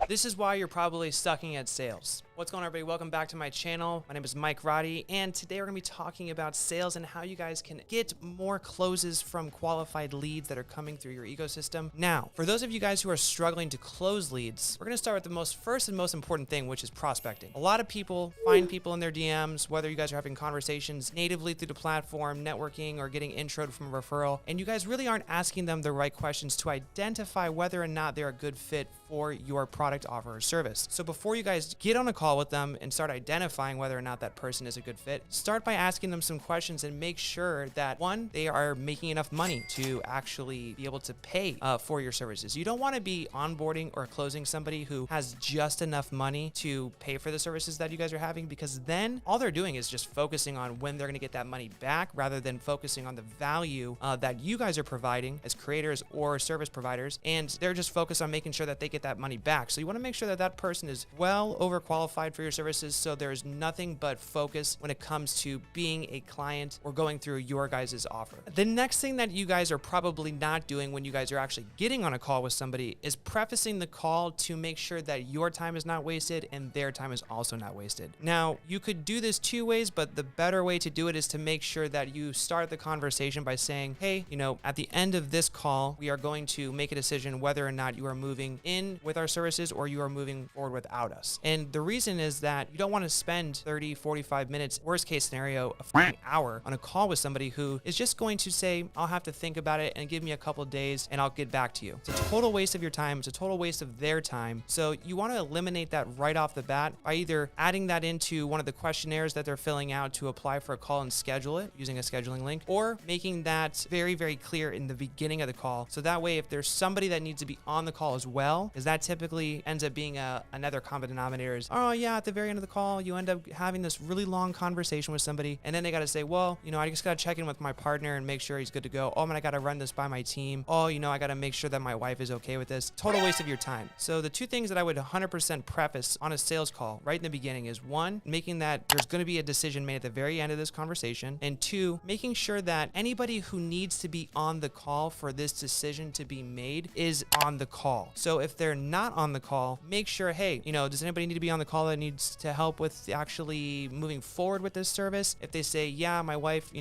This is why you're probably sucking at sales. What's going on, everybody? Welcome back to my channel. My name is Mike Roddy, and today we're going to be talking about sales and how you guys can get more closes from qualified leads that are coming through your ecosystem. Now, for those of you guys who are struggling to close leads, we're going to start with the first and most important thing, which is prospecting. A lot of people find people in their DMs, whether you guys are having conversations natively through the platform, networking, or getting introed from a referral, and you guys really aren't asking them the right questions to identify whether or not they're a good fit for your product, offer, or service. So before you guys get on a call with them and start identifying whether or not that person is a good fit, start by asking them some questions and make sure that, one, they are making enough money to actually be able to pay for your services. You don't want to be onboarding or closing somebody who has just enough money to pay for the services that you guys are having, because then all they're doing is just focusing on when they're going to get that money back rather than focusing on the value that you guys are providing as creators or service providers, and they're just focused on making sure that they get that money back. So you want to make sure that that person is well overqualified for your services, so there's nothing but focus when it comes to being a client or going through your guys' offer. The next thing that you guys are probably not doing when you guys are actually getting on a call with somebody is prefacing the call to make sure that your time is not wasted and their time is also not wasted. Now, you could do this two ways, but the better way to do it is to make sure that you start the conversation by saying, hey, at the end of this call, we are going to make a decision whether or not you are moving in with our services or you are moving forward without us. And the reason is that you don't want to spend 30, 45 minutes, worst case scenario, a fucking hour on a call with somebody who is just going to say, I'll have to think about it and give me a couple of days and I'll get back to you. It's a total waste of your time. It's a total waste of their time. So you want to eliminate that right off the bat by either adding that into one of the questionnaires that they're filling out to apply for a call and schedule it using a scheduling link, or making that very, very clear in the beginning of the call. So that way, if there's somebody that needs to be on the call as well, because that typically ends up being another common denominator is, oh yeah, at the very end of the call, you end up having this really long conversation with somebody, and then they got to say, well, I just got to check in with my partner and make sure he's good to go. Oh man, I got to run this by my team. Oh, I got to make sure that my wife is okay with this. Total waste of your time. So the two things that I would 100% preface on a sales call right in the beginning is, one, making that there's going to be a decision made at the very end of this conversation, and two, making sure that anybody who needs to be on the call for this decision to be made is on the call. So if they're not on the call, make sure, hey, does anybody need to be on the call that needs to help with actually moving forward with this service? If they say, yeah, my wife,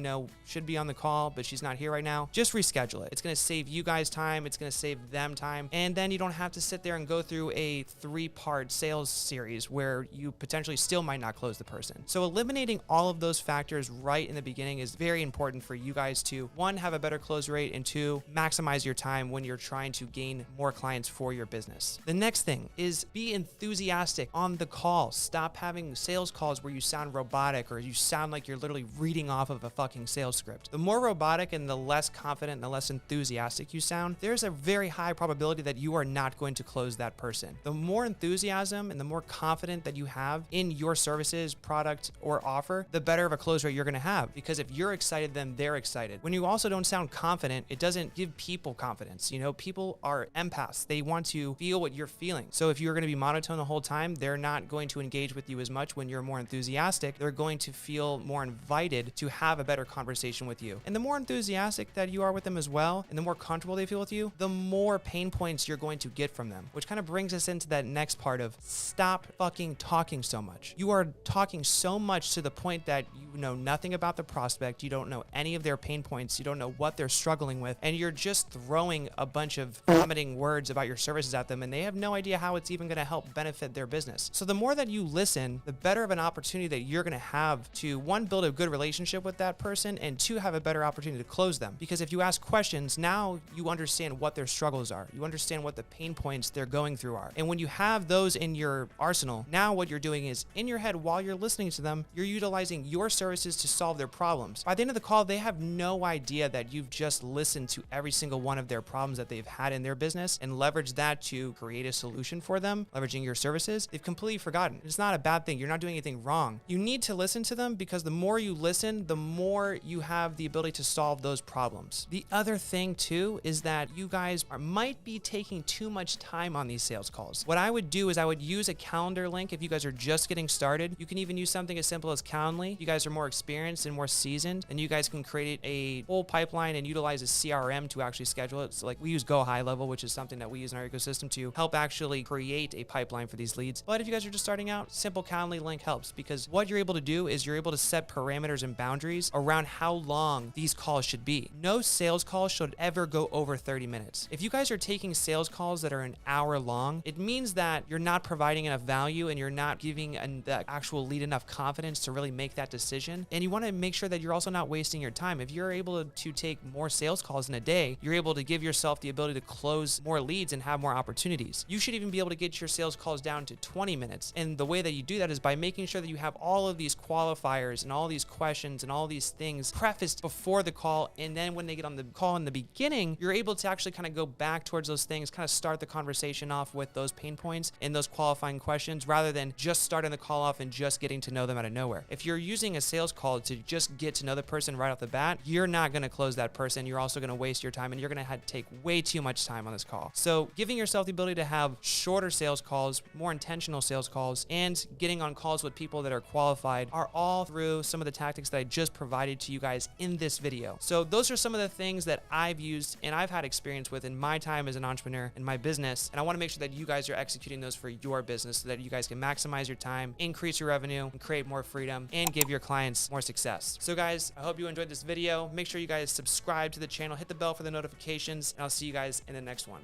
should be on the call, but she's not here right now, just reschedule it. It's going to save you guys time. It's going to save them time. And then you don't have to sit there and go through a 3-part sales series where you potentially still might not close the person. So eliminating all of those factors right in the beginning is very important for you guys to, one, have a better close rate, and two, maximize your time when you're trying to gain more clients for your business. The next thing is be enthusiastic on the call. Stop having sales calls where you sound robotic or you sound like you're literally reading off of a fucking sales script. The more robotic and the less confident and the less enthusiastic you sound, there's a very high probability that you are not going to close that person. The more enthusiasm and the more confident that you have in your services, product, or offer, the better of a close rate you're going to have. Because if you're excited, then they're excited. When you also don't sound confident, it doesn't give people confidence. People are empaths. They want to feel what you're feeling. So if you're going to be monotone the whole time, they're not going to engage with you as much. When you're more enthusiastic, they're going to feel more invited to have a better conversation with you. And the more enthusiastic that you are with them as well, and the more comfortable they feel with you, the more pain points you're going to get from them, which kind of brings us into that next part of stop fucking talking so much. You are talking so much to the point that you know nothing about the prospect. You don't know any of their pain points. You don't know what they're struggling with. And you're just throwing a bunch of vomiting words about your services at them, and they have no idea how it's even going to help benefit their business. So the more that you listen, the better of an opportunity that you're going to have to, one, build a good relationship with that person, and two, have a better opportunity to close them. Because if you ask questions, now you understand what their struggles are. You understand what the pain points they're going through are. And when you have those in your arsenal, now what you're doing is, in your head while you're listening to them, you're utilizing your services to solve their problems. By the end of the call, they have no idea that you've just listened to every single one of their problems that they've had in their business and leveraged that to create a solution for them, leveraging your services. They've completely forgotten. It's not a bad thing. You're not doing anything wrong. You need to listen to them because the more you listen, the more you have the ability to solve those problems. The other thing too is that you guys might be taking too much time on these sales calls. What I would do is I would use a calendar link if you guys are just getting started. You can even use something as simple as Calendly. You guys are more experienced and more seasoned, and you guys can create a whole pipeline and utilize a CRM to actually schedule it. So like we use Go High Level, which is something that we use in our ecosystem to help actually create a pipeline for these leads. But if you guys are just starting out, simple Calendly link helps because what you're able to do is you're able to set parameters and boundaries around how long these calls should be. No sales call should ever go over 30 minutes. If you guys are taking sales calls that are an hour long, it means that you're not providing enough value and you're not giving the actual lead enough confidence to really make that decision. And you want to make sure that you're also not wasting your time. If you're able to take more sales calls in a day, you're able to give yourself the ability to close more leads and have more opportunities. You should even be able to get your sales calls down to 20 minutes. And the way that you do that is by making sure that you have all of these qualifiers and all these questions and all these things prefaced before the call. And then when they get on the call in the beginning, you're able to actually kind of go back towards those things, kind of start the conversation off with those pain points and those qualifying questions rather than just starting the call off and just getting to know them out of nowhere. If you're using a sales call to just get to know the person right off the bat, you're not going to close that person. You're also going to waste your time and you're going to have to take way too much time on this call. So giving yourself the ability to have shorter sales calls, more intentional sales calls, and getting on calls with people that are qualified are all through some of the tactics that I just provided to you guys in this video. So those are some of the things that I've used and I've had experience with in my time as an entrepreneur in my business. And I want to make sure that you guys are executing those for your business so that you guys can maximize your time, increase your revenue, and create more freedom and give your clients more success. So guys, I hope you enjoyed this video. Make sure you guys subscribe to the channel, hit the bell for the notifications, and I'll see you guys in the next one.